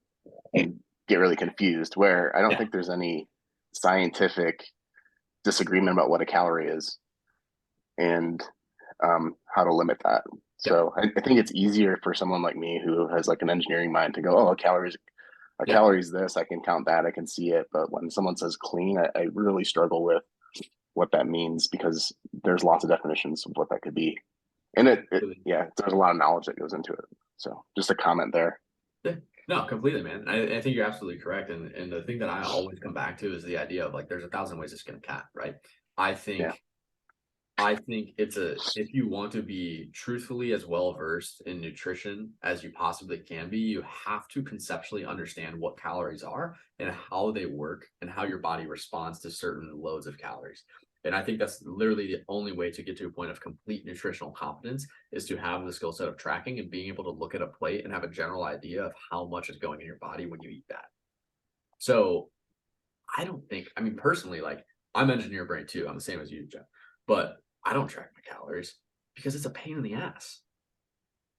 and get really confused, where I don't think there's any scientific disagreement about what a calorie is and how to limit that. So I think it's easier for someone like me who has like an engineering mind to go, oh, a calorie is this, I can count that, I can see it. But when someone says clean, I really struggle with what that means because there's lots of definitions of what that could be. And there's a lot of knowledge that goes into it. So just a comment there. Yeah. No, completely, man. I think you're absolutely correct. And the thing that I always come back to is the idea of like, there's 1,000 ways to skin a cat, right? I think if you want to be truthfully as well versed in nutrition as you possibly can be, you have to conceptually understand what calories are and how they work and how your body responds to certain loads of calories. And I think that's literally the only way to get to a point of complete nutritional competence is to have the skill set of tracking and being able to look at a plate and have a general idea of how much is going in your body when you eat that. So I mean, personally, like I'm engineer brain too. I'm the same as you, Jeff, but I don't track my calories because it's a pain in the ass,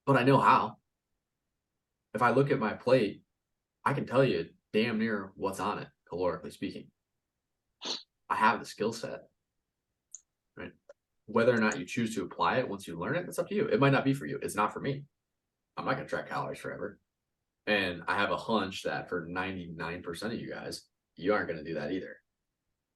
but I know how. If I look at my plate, I can tell you damn near what's on it, calorically speaking. I have the skill set. Right. Whether or not you choose to apply it once you learn it, that's up to you. It might not be for you. It's not for me. I'm not going to track calories forever. And I have a hunch that for 99% of you guys, you aren't going to do that either.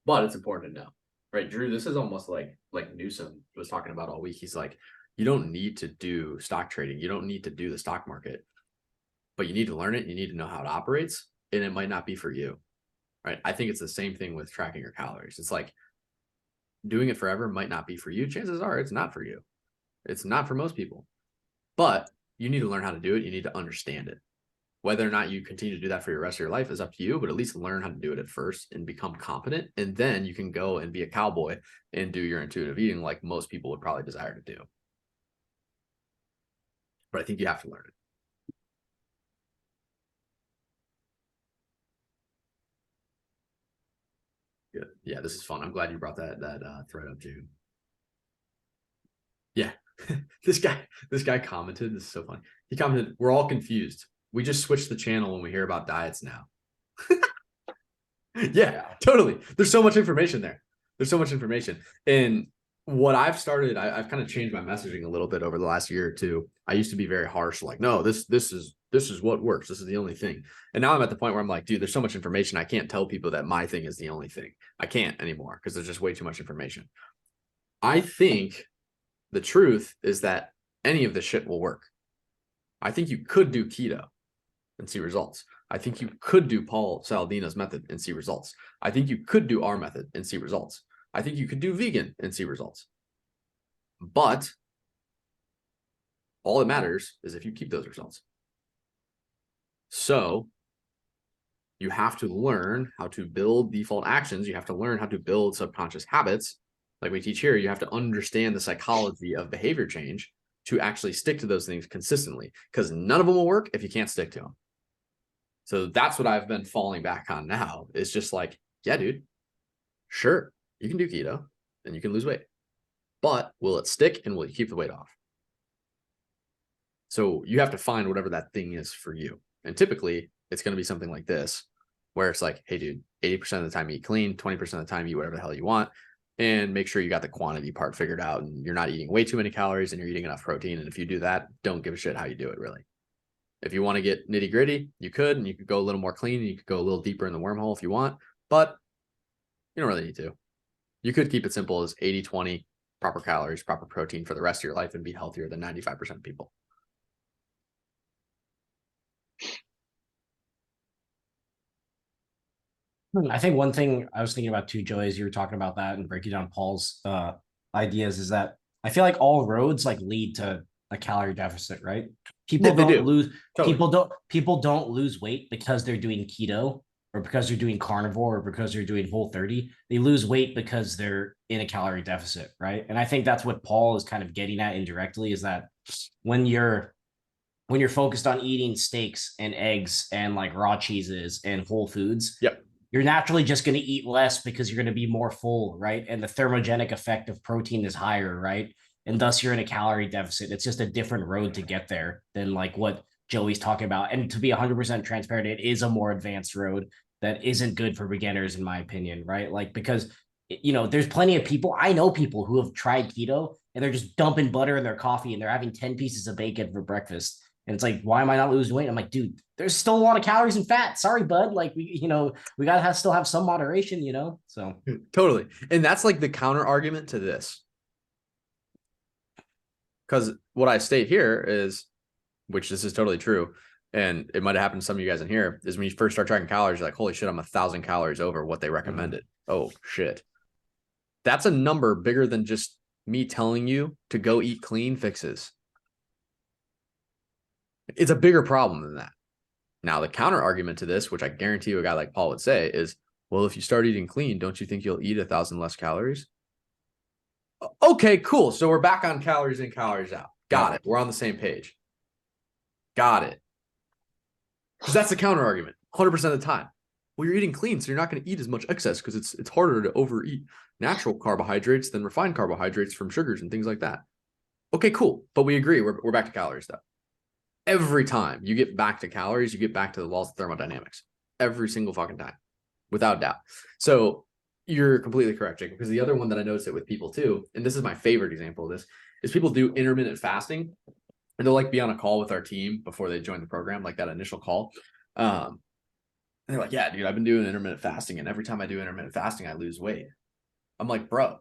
But it's important to know, right? Drew, this is almost like Newsom was talking about all week. He's like, you don't need to do stock trading. You don't need to do the stock market, but you need to learn it. You need to know how it operates, and it might not be for you, right? I think it's the same thing with tracking your calories. It's like, doing it forever might not be for you. Chances are it's not for you. It's not for most people, but you need to learn how to do it. You need to understand it. Whether or not you continue to do that for your rest of your life is up to you, but at least learn how to do it at first and become competent. And then you can go and be a cowboy and do your intuitive eating like most people would probably desire to do. But I think you have to learn it. Good. Yeah, this is fun. I'm glad you brought that thread up, June. Yeah, this guy commented. This is so funny. He commented, "We're all confused. We just switch the channel when we hear about diets now." Yeah, totally. There's so much information there. There's so much information. And what I've started, I've kind of changed my messaging a little bit over the last year or two. I used to be very harsh, like, no, this is what works. This is the only thing. And now I'm at the point where I'm like, dude, there's so much information. I can't tell people that my thing is the only thing. I can't anymore because there's just way too much information. I think the truth is that any of this shit will work. I think you could do keto and see results. I think you could do Paul Saladino's method and see results. I think you could do our method and see results. I think you could do vegan and see results. But all that matters is if you keep those results. So you have to learn how to build default actions. You have to learn how to build subconscious habits. Like we teach here, you have to understand the psychology of behavior change to actually stick to those things consistently, because none of them will work if you can't stick to them. So that's what I've been falling back on now. It's just like, yeah, dude, sure, you can do keto and you can lose weight, but will it stick and will you keep the weight off? So you have to find whatever that thing is for you. And typically it's going to be something like this, where it's like, hey, dude, 80% of the time eat clean, 20% of the time eat whatever the hell you want, and make sure you got the quantity part figured out and you're not eating way too many calories and you're eating enough protein. And if you do that, don't give a shit how you do it, really. If you want to get nitty gritty, you could, and you could go a little more clean and you could go a little deeper in the wormhole if you want, but You don't really need to. You could keep it simple as 80-20, proper calories, proper protein for the rest of your life and be healthier than 95% of people. I think one thing I was thinking about too, Joey, as you were talking about that and breaking down Paul's ideas, is that I feel like all roads like lead to a calorie deficit, right? People Yeah, they don't do. lose Totally. people don't lose weight because they're doing keto or because they're doing carnivore or because they're doing Whole30. They lose weight because they're in a calorie deficit, right? And I think that's what Paul is kind of getting at indirectly, is that when you're focused on eating steaks and eggs and like raw cheeses and whole foods, Yep. you're naturally just going to eat less because you're going to be more full, right? And the thermogenic effect of protein is higher, right? And thus you're in a calorie deficit. It's just a different road to get there than like what Joey's talking about. And to be 100% transparent, it is a more advanced road that isn't good for beginners, in my opinion, right? Like, because, you know, there's plenty of people, I know people who have tried keto and they're just dumping butter in their coffee and they're having 10 pieces of bacon for breakfast. And it's like, why am I not losing weight? I'm like, dude, there's still a lot of calories and fat. Sorry, bud. Like, we gotta still have some moderation, you know? So Totally. And that's like the counter argument to this. Because what I state here is, which this is totally true, and it might have happened to some of you guys in here, is when you first start tracking calories, you're like, holy shit, I'm 1,000 calories over what they recommended. Oh shit. That's a number bigger than just me telling you to go eat clean fixes. It's a bigger problem than that. Now, the counter argument to this, which I guarantee you a guy like Paul would say, is, well, if you start eating clean, don't you think you'll eat 1,000 less calories? Okay, cool. So we're back on calories in, calories out. Got it. We're on the same page. Got it. Because that's the counter argument 100% of the time. Well, you're eating clean, so you're not going to eat as much excess because it's harder to overeat natural carbohydrates than refined carbohydrates from sugars and things like that. Okay, cool. But we agree. We're back to calories, though. Every time you get back to calories, you get back to the laws of thermodynamics. Every single fucking time, without doubt. So you're completely correct, Jacob, because the other one that I noticed it with people too, and this is my favorite example of this, is people do intermittent fasting, and they'll like be on a call with our team before they join the program, like that initial call. And they're like, yeah, dude, I've been doing intermittent fasting, and every time I do intermittent fasting, I lose weight. I'm like, bro,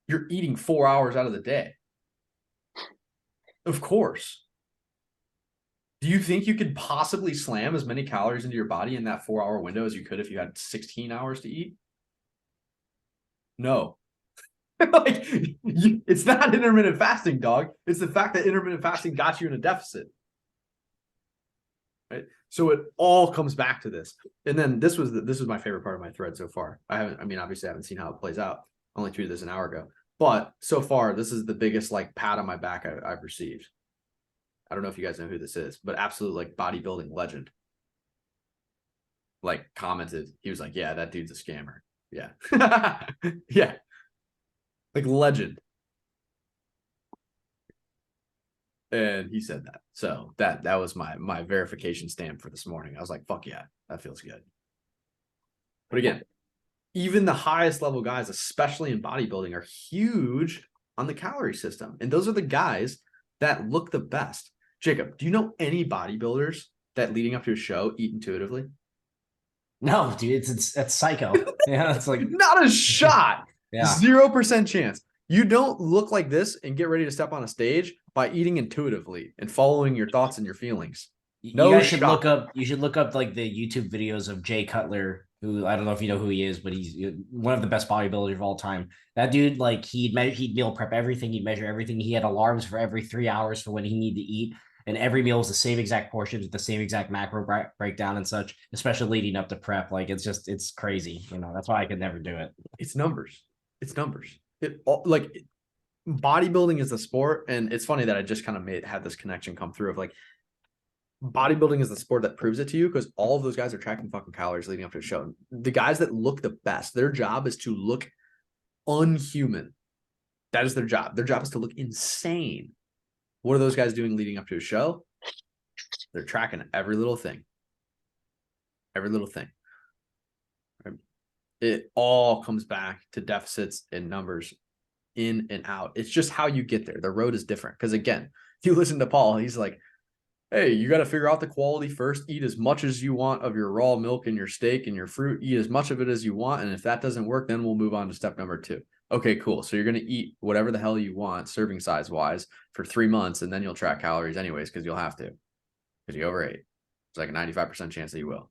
you're eating 4 hours out of the day. Of course. Do you think you could possibly slam as many calories into your body in that 4 hour window as you could if you had 16 hours to eat? No. Like, it's not intermittent fasting, dog. It's the fact that intermittent fasting got you in a deficit. Right? So it all comes back to this. And then this was my favorite part of my thread so far. Obviously I haven't seen how it plays out. I only tweeted this an hour ago. But so far, this is the biggest like pat on my back I've received. I don't know if you guys know who this is, but absolute like bodybuilding legend. Like commented, he was like, yeah, that dude's a scammer. Yeah. Yeah. Like legend. And he said that. So that was my verification stamp for this morning. I was like, fuck yeah, that feels good. But again, even the highest level guys, especially in bodybuilding, are huge on the calorie system. And those are the guys that look the best. Jacob, do you know any bodybuilders that leading up to a show eat intuitively? no, dude, it's psycho. Yeah, it's like Not a shot. yeah. 0% chance. You don't look like this and get ready to step on a stage by eating intuitively and following your thoughts and your feelings. No You guys should shot. look up like the YouTube videos of Jay Cutler, who I don't know if you know who he is, but he's one of the best bodybuilders of all time. That dude, like he'd meal prep everything, he'd measure everything. He had alarms for every 3 hours for when he needed to eat. And every meal is the same exact portions with the same exact macro breakdown and such, especially leading up to prep. Like it's crazy. You know, that's why I could never do it. It's numbers. It's numbers. Bodybuilding is the sport. And it's funny that I just kind of had this connection come through of like, bodybuilding is the sport that proves it to you, because all of those guys are tracking fucking calories leading up to a show. The guys that look the best, their job is to look unhuman. That is their job. Their job is to look insane. What are those guys doing leading up to a show? They're tracking every little thing. Every little thing. Right? It all comes back to deficits and numbers in and out. It's just how you get there. The road is different. Because again, if you listen to Paul, he's like, hey, you got to figure out the quality first. Eat as much as you want of your raw milk and your steak and your fruit. Eat as much of it as you want. And if that doesn't work, then we'll move on to step number 2. Okay, cool. So you're going to eat whatever the hell you want, serving size wise, for 3 months, and then you'll track calories anyways, because you'll have to, because you overate. It's like a 95% chance that you will.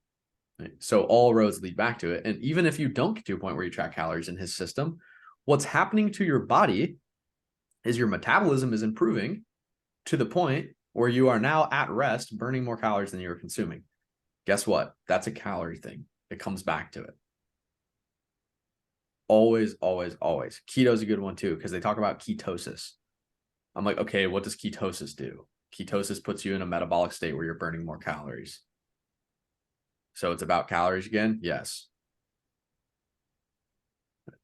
Right? So all roads lead back to it. And even if you don't get to a point where you track calories in his system, what's happening to your body is your metabolism is improving to the point where you are now at rest, burning more calories than you were consuming. Guess what? That's a calorie thing. It comes back to it. Always, always, always. Keto is a good one too, because they talk about ketosis. I'm like, okay, what does ketosis do? Ketosis puts you in a metabolic state where you're burning more calories. So it's about calories again? Yes.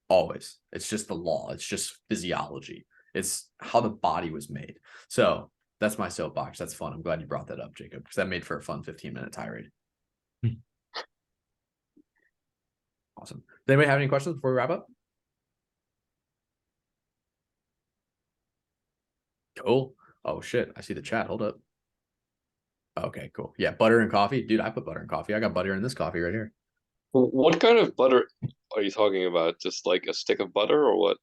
Always. It's just the law. It's just physiology. It's how the body was made. So that's my soapbox. That's fun. I'm glad you brought that up, Jacob, because that made for a fun 15-minute tirade. Awesome. Does anybody have any questions before we wrap up? Cool. Oh shit. I see the chat. Hold up. Okay, cool. Yeah, butter and coffee. Dude, I put butter in coffee. I got butter in this coffee right here. What kind of butter are you talking about? Just like a stick of butter or what?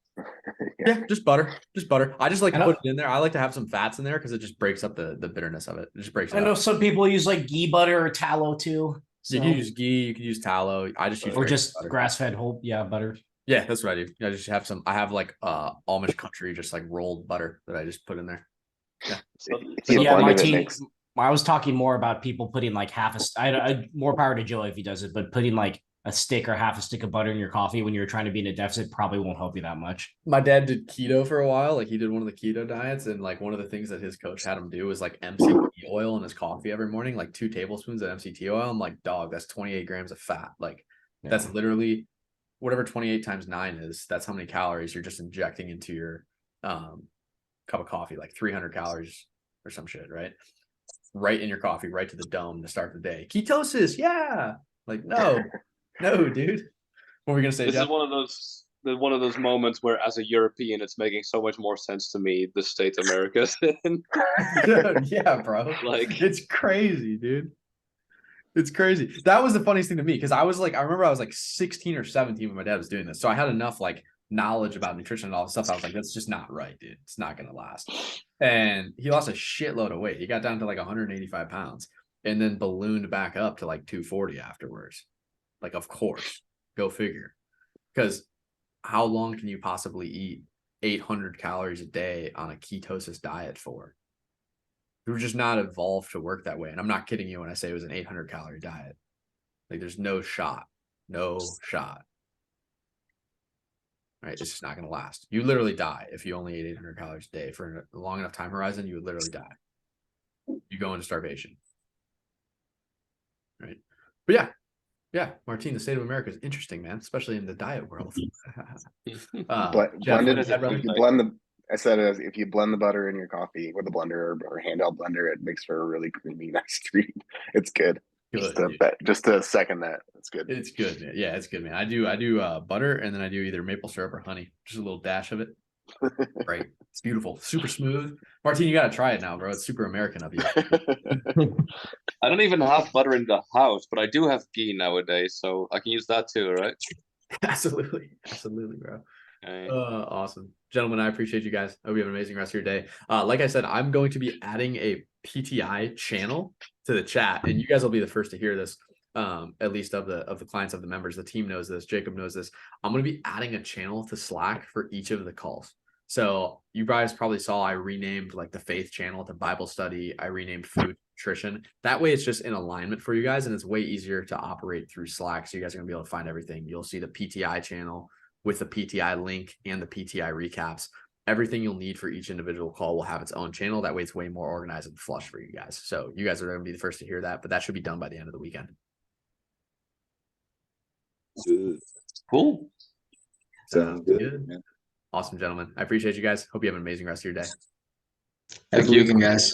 Yeah, just butter. Just butter. I just like to I put it in there. I like to have some fats in there because it just breaks up the bitterness of it. It just breaks it I know up. some people use like ghee butter or tallow too. You So, can use ghee, you can use tallow. I just use or regular just butter. grass-fed whole, butter. Yeah, that's what I do. I just have some. I have like Amish country, just like rolled butter that I just put in there. If you Yeah, blend my it, it team. makes I was talking more about people putting like I more power to Joe if he does it, but putting like a stick or half a stick of butter in your coffee when you're trying to be in a deficit probably won't help you that much. My dad did keto for a while. Like he did one of the keto diets, and like one of the things that his coach had him do was like MCT oil in his coffee every morning, like 2 tablespoons of MCT oil. I'm like, dog, that's 28 grams of fat. Like that's literally whatever 28 times 9 is. That's how many calories you're just injecting into your cup of coffee, like 300 calories or some shit, right? Right in your coffee, right to the dome to start the day. Ketosis, yeah. Like no, no, dude. What were we gonna say, This Jeff? is one of those moments where, as a European, it's making so much more sense to me the state America's in. Dude, yeah, bro. Like- it's crazy, dude. It's crazy. That was the funniest thing to me because I remember I was like 16 or 17 when my dad was doing this. So I had enough like knowledge about nutrition and all this stuff. I was like, that's just not right, dude. It's not gonna last. And he lost a shitload of weight. He got down to like 185 pounds and then ballooned back up to like 240 afterwards. Like, of course, go figure. Because how long can you possibly eat 800 calories a day on a ketosis diet for? We were just not evolved to work that way. And I'm not kidding you when I say it was an 800 calorie diet. Like there's no shot. No shot. Right? It's just not going to last. You literally die if you only ate 800 calories a day for a long enough time horizon. You would literally die. You go into starvation. Right? But yeah, Martine, the state of America is interesting, man, especially in the diet world. Jeff, blend it. what did If you blend the, I said if you blend the butter in your coffee with a blender or handheld blender, it makes for a really creamy, nice treat. It's good. Just to second that, it's good. It's good, man. Yeah, it's good, man. I do butter and then I do either maple syrup or honey, just a little dash of it. Right. It's beautiful, super smooth. Martine, you got to try it now, bro. It's super American of you. I don't even have butter in the house, but I do have ghee nowadays, so I can use that too, right? Absolutely, bro. Okay. Awesome, gentlemen. I appreciate you guys. I hope you have an amazing rest of your day. Like I said, I'm going to be adding a PTI channel to the chat, and you guys will be the first to hear this. At least of the clients, of the members. The team knows this. Jacob knows this. I'm going to be adding a channel to Slack for each of the calls. So you guys probably saw I renamed like the faith channel to Bible study. I renamed food nutrition. That way it's just in alignment for you guys, and it's way easier to operate through Slack. So you guys are gonna be able to find everything. You'll see the PTI channel with the PTI link and the PTI recaps. Everything you'll need for each individual call will have its own channel. That way it's way more organized and flush for you guys. So you guys are going to be the first to hear that, but that should be done by the end of the weekend. Good. Cool. Sounds good. Awesome, gentlemen. I appreciate you guys. Hope you have an amazing rest of your day. Have a good weekend, guys.